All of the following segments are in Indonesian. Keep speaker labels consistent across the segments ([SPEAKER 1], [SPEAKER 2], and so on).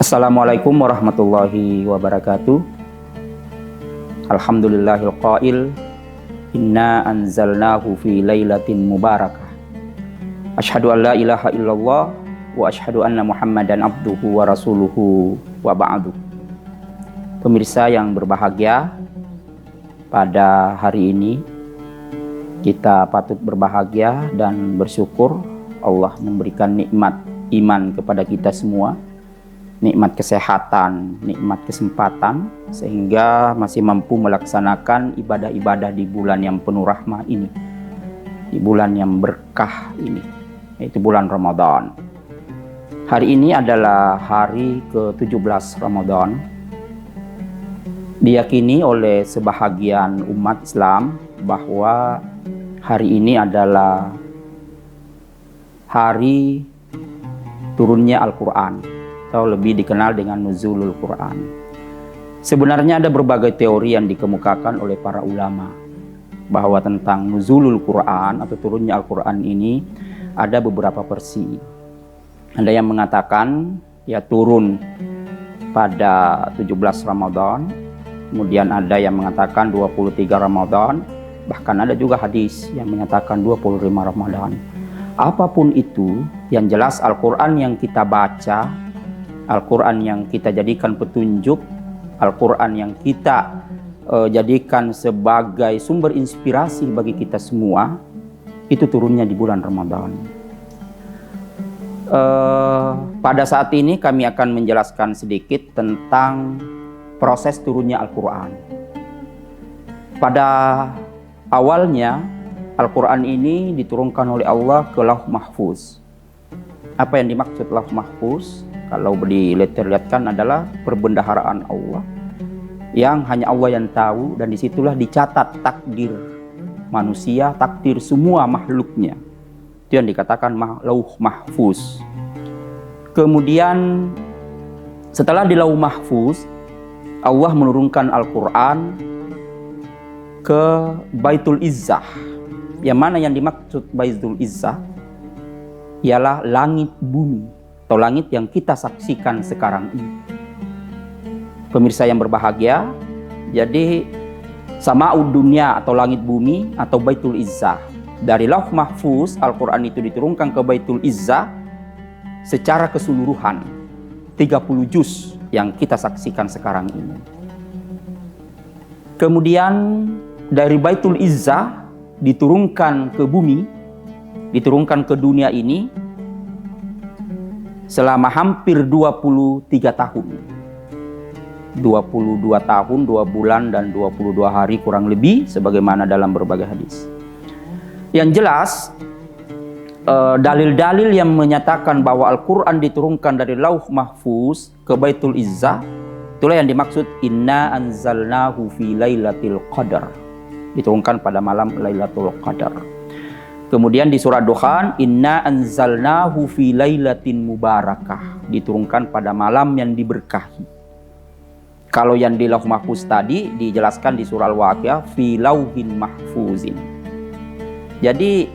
[SPEAKER 1] Assalamualaikum warahmatullahi wabarakatuh. Alhamdulillahil qail inna anzalnahu fi lailatin mubarakah. Asyhadu an la ilaha illallah wa asyhadu anna Muhammadan abduhu wa rasuluhu wa ba'du. Pemirsa yang berbahagia, pada hari ini kita patut berbahagia dan bersyukur Allah memberikan nikmat iman kepada kita semua, nikmat kesehatan, nikmat kesempatan, sehingga masih mampu melaksanakan ibadah-ibadah di bulan yang penuh rahmah ini, di bulan yang berkah ini, yaitu bulan Ramadan. Hari ini adalah hari ke-17 Ramadan. Diyakini oleh sebahagian umat Islam bahwa hari ini adalah hari turunnya Al-Quran, atau lebih dikenal dengan Nuzulul Quran. Sebenarnya ada berbagai teori yang dikemukakan oleh para ulama bahwa tentang Nuzulul Quran atau turunnya Al-Quran ini ada beberapa versi. Ada yang mengatakan ya turun pada 17 Ramadan, kemudian ada yang mengatakan 23 Ramadan, bahkan ada juga hadis yang menyatakan 25 Ramadan. Apapun itu, yang jelas Al-Quran yang kita baca, Al-Quran yang kita jadikan petunjuk, Al-Quran yang kita jadikan sebagai sumber inspirasi bagi kita semua, itu turunnya di bulan Ramadan. Pada saat ini kami akan menjelaskan sedikit tentang proses turunnya Al-Quran. Pada awalnya, Al-Quran ini diturunkan oleh Allah ke Lauh Mahfuz. Apa yang dimaksud Lauh Mahfuz? Kalau dilihatkan adalah perbendaharaan Allah yang hanya Allah yang tahu, dan disitulah dicatat takdir manusia, takdir semua makhluknya. Itu yang dikatakan Lauh Mahfuz. Kemudian setelah di Lauh Mahfuz, Allah menurunkan Al-Quran ke Baitul Izzah. Yang mana yang dimaksud Baitul Izzah ialah langit bumi, atau langit yang kita saksikan sekarang ini. Pemirsa yang berbahagia, jadi Sama'ud Dunya atau langit bumi atau Baitul Izzah. Dari Lauh Mahfuz, Al-Quran itu diturunkan ke Baitul Izzah secara keseluruhan, 30 juz yang kita saksikan sekarang ini. Kemudian dari Baitul Izzah diturunkan ke bumi, diturunkan ke dunia ini selama hampir 23 tahun. 22 tahun, 2 bulan, dan 22 hari kurang lebih, sebagaimana dalam berbagai hadis. Yang jelas, dalil-dalil yang menyatakan bahwa Al-Quran diturunkan dari Lauh Mahfuz ke Baitul Izzah, itulah yang dimaksud inna anzalnahu fi lailatul qadar, diturunkan pada malam Lailatul Qadar. Kemudian di surah Dukhan, inna anzalnahu fi lailatin mubarakah, diturunkan pada malam yang diberkahi. Kalau yang di Lauh Mahfuz tadi dijelaskan di surah Al-Waqiah fi lauhin mahfuzin. Jadi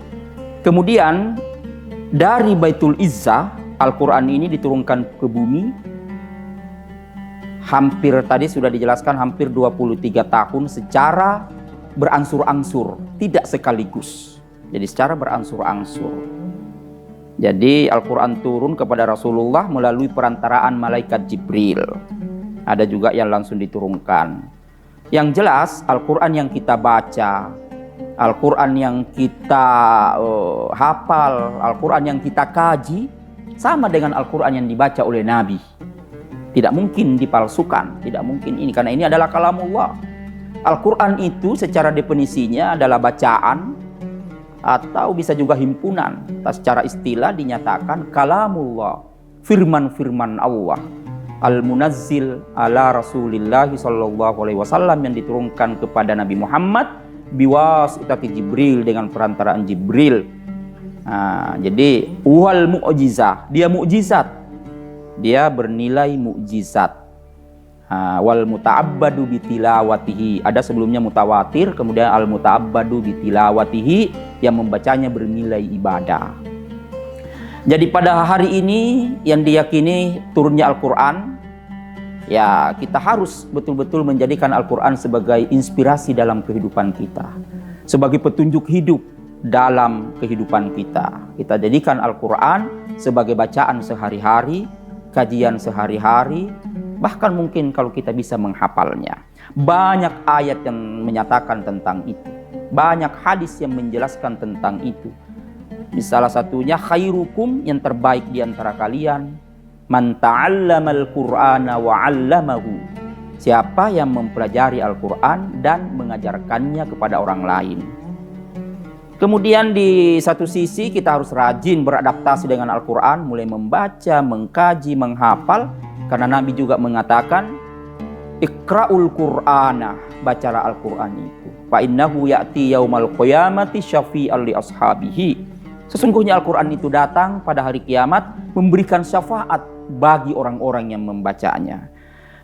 [SPEAKER 1] kemudian dari Baitul Izzah, Al-Quran ini diturunkan ke bumi. Hampir tadi sudah dijelaskan hampir 23 tahun secara berangsur-angsur, tidak sekaligus. Jadi secara berangsur-angsur. Jadi Al-Quran turun kepada Rasulullah melalui perantaraan malaikat Jibril. Ada juga yang langsung diturunkan. Yang jelas Al-Quran yang kita baca, Al-Quran yang kita hafal, Al-Quran yang kita kaji, sama dengan Al-Quran yang dibaca oleh Nabi. Tidak mungkin dipalsukan, tidak mungkin ini, karena ini adalah kalamullah. Al-Quran itu secara definisinya adalah bacaan, atau bisa juga himpunan. Secara istilah dinyatakan kalamullah, firman-firman Allah, al-munazzil ala Rasulillah sallallahu alaihi wasallam, yang diturunkan kepada Nabi Muhammad biwasitati Jibril, dengan perantaraan Jibril. Jadi wal mu'jizah, dia mukjizat, dia bernilai mukjizat. Wal muta'abbadu bitilawatihi, ada sebelumnya mutawatir, kemudian al muta'abbadu bitilawatihi, yang membacanya bernilai ibadah. Jadi pada hari ini yang diyakini turunnya Al-Quran ya kita harus betul-betul menjadikan Al-Quran sebagai inspirasi dalam kehidupan kita, sebagai petunjuk hidup dalam kehidupan kita. Kita jadikan Al-Quran sebagai bacaan sehari-hari, kajian sehari-hari, bahkan mungkin kalau kita bisa menghafalnya. Banyak ayat yang menyatakan tentang itu, banyak hadis yang menjelaskan tentang itu. Salah satunya, khairukum, yang terbaik di antara kalian, man ta'allamal Qur'ana wa 'allamahu, siapa yang mempelajari Al-Quran dan mengajarkannya kepada orang lain. Kemudian di satu sisi kita harus rajin beradaptasi dengan Al-Quran, mulai membaca, mengkaji, menghafal, karena Nabi juga mengatakan, Iqra'ul Qur'ana, bacalah Al-Quran itu, fa innahu ya'ti yaumal qiyamati syafi'an li ashabihi, sesungguhnya Al-Quran itu datang pada hari kiamat memberikan syafaat bagi orang-orang yang membacanya.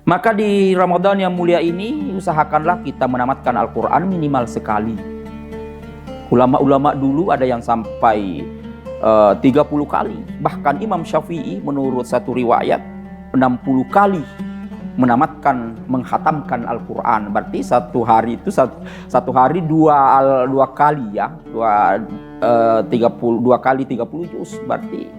[SPEAKER 1] Maka di Ramadan yang mulia ini, usahakanlah kita menamatkan Al-Quran minimal sekali. Ulama-ulama dulu ada yang sampai 30 kali. Bahkan Imam Syafi'i menurut satu riwayat 60 kali menghatamkan Al-Quran. Berarti satu hari itu satu hari dua kali ya, 2 kali 30 juz, berarti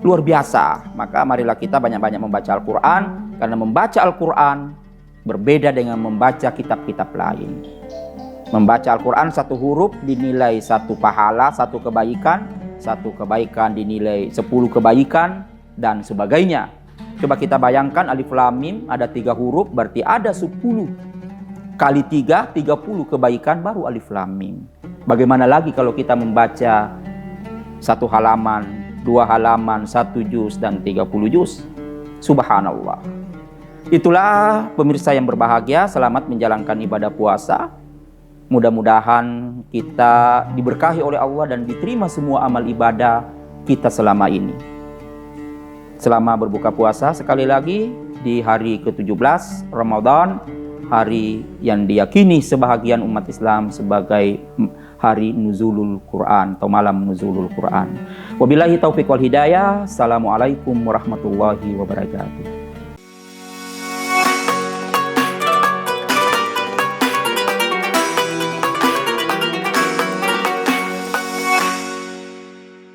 [SPEAKER 1] luar biasa. Maka marilah kita banyak-banyak membaca Al-Quran, karena membaca Al-Quran berbeda dengan membaca kitab-kitab lain. Membaca Al-Quran satu huruf dinilai 1 pahala, 1 kebaikan, 1 kebaikan dinilai 10 kebaikan, dan sebagainya. Coba kita bayangkan alif lam mim ada 3 huruf, berarti ada 10 kali 3, 30 kebaikan baru alif lam mim. Bagaimana lagi kalau kita membaca 1 halaman, 2 halaman, 1 juz, dan 30 juz? Subhanallah. Itulah pemirsa yang berbahagia, selamat menjalankan ibadah puasa. Mudah-mudahan kita diberkahi oleh Allah dan diterima semua amal ibadah kita selama ini. Selama berbuka puasa, sekali lagi di hari ke-17 Ramadan, hari yang diyakini sebahagian umat Islam sebagai hari nuzulul Quran atau malam nuzulul Quran. Wabillahi taufiq wal hidayah. Assalamualaikum warahmatullahi wabarakatuh.